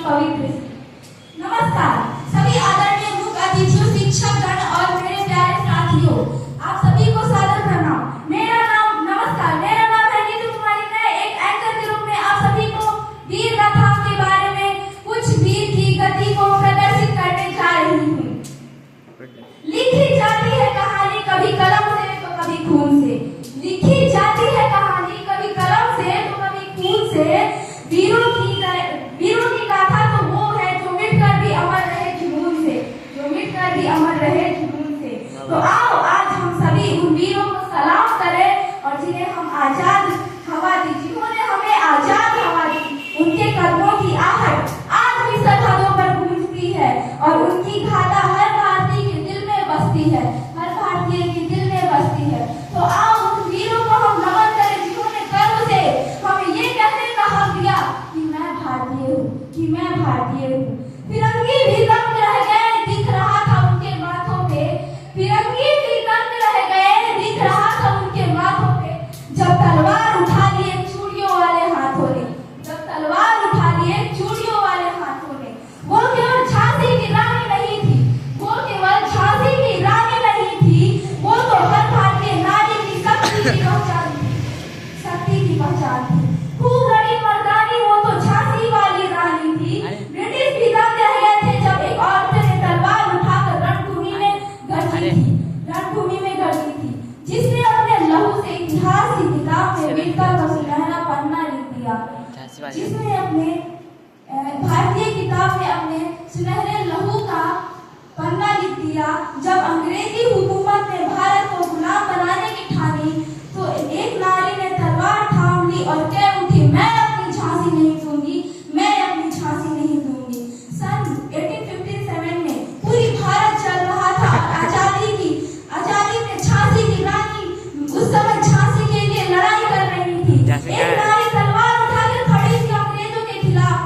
पवित्र। नमस्कार सभी आदरणीय मुख्य अतिथियों, शिक्षक गण और मेरे प्यारे साथियों, आप सभी को सादर प्रणाम। मेरा नाम है नीतू कुमारी। मैं एक एंकर के रूप में आप सभी को वीर गाथाओं के बारे में कुछ वीर की गति को प्रदर्शित करने जा रही हूँ। लिखी जाती है कहानी कभी कलम से तो कभी खून से, लिखी जाती है कहानी कभी कलम से तो कभी खून से। वीरों की गाथा तो वो है जो मिटकर भी अमर रहे जुनून से, जो मिटकर भी अमर रहे जुनून से। तो आओ आज हम सभी उन वीरों को सलाम करें और जिन्हें हम आजाद हवा दी, जिन्होंने हमें आजाद हवा दी। उनके कदमों की आहट आज भी सरहदों पर गूंजती है और उनकी गाथा हर भारतीय के दिल में बसती है, हर भारतीय के दिल में बसती है। तो आओ उन वीरों को हम नमन करें जिन्होंने गर्व से हमें ये कहने का हक दिया कि मैं भारतीय हूँ। फिरंगी भी दंग रह गए दिख रहा था उनके माथों पे, फिरंगी भी दंग रह गए दिख रहा था उनके माथों पे। जब तलवार उठा लिए चूड़ियों वाले हाथों ने, जब तलवार उठा लिए चूड़ियों वाले हाथों ने। वो केवल झांसी की रानी नहीं थी, वो केवल झांसी की रानी नहीं थी, वो तो हर भारतीय नारी की शक्ति की पहचान थी, शक्ति की पहचान थी। खूब रड़ी मर्दानी वो तो झांसी वाली रानी थी। ब्रिटिश भी दंग रह गए थे जब एक औरत ने तलवार उठाकर रणभूमि में गरजी थी, जिसने अपने लहू से इतिहास की किताब में वीरता का सुनहरा पन्ना लिख दिया, जिसने अपने भारतीय किताब में अपने सुनहरे लहू का पन्ना लिख दिया। जब अंग्रेजी हुकूमत ने भारत को गुलाम बनाने की ठानी तो एक नारी ने तलवार थाम ली और कह उठी, मैं अपनी झांसी नहीं दूंगी, मैं अपनी झांसी नहीं दूंगी। सन 1857 में पूरी भारत चल रहा था। आजादी में झांसी की रानी उस समय झांसी के लिए लड़ाई कर रही थी। एक नारी तलवार उठाकर खड़ी थी अंग्रेजों के खिलाफ।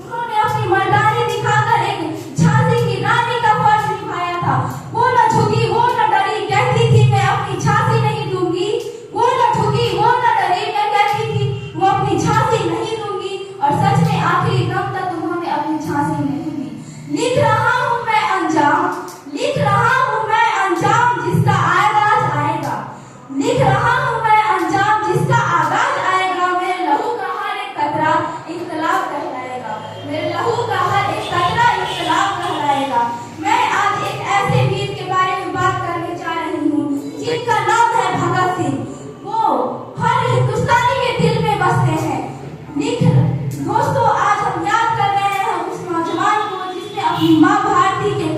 उन्होंने अपनी मर्दानी दिखाकर एक झांसी की रानी का फर्ज निभाया था। वो न झुकी, वो न डरी, कहती थी मैं अपनी झांसी नहीं दूंगी। वो न झुकी, वो न डरी, मैं कहती थी वो अपनी झांसी नहीं दूंगी। और सच में आखिरी दम तक उन्होंने अपनी झांसी नहीं दी। लिख रहा हूँ मैं अंजाम, लिख रहा हूँ मैं अंजाम जिसका आगाज आएगा, लिख रहा हूँ मैं अंजाम जिसका आगाज आएगा। मेरे लहू का हर एक कतरा इंकलाब कहलाएगा, मेरे लहू का हर एक कतरा इंकलाब कहलाएगा। मैं आज एक ऐसे वीर के बारे में बात करने जा रही हूँ जिनका नाम है भगत सिंह। वो हर हिंदुस्तानी के दिल में बसते हैं। दोस्तों आज हम याद कर रहे हैं उस नौजवान को जिसने अपनी माँ भारती के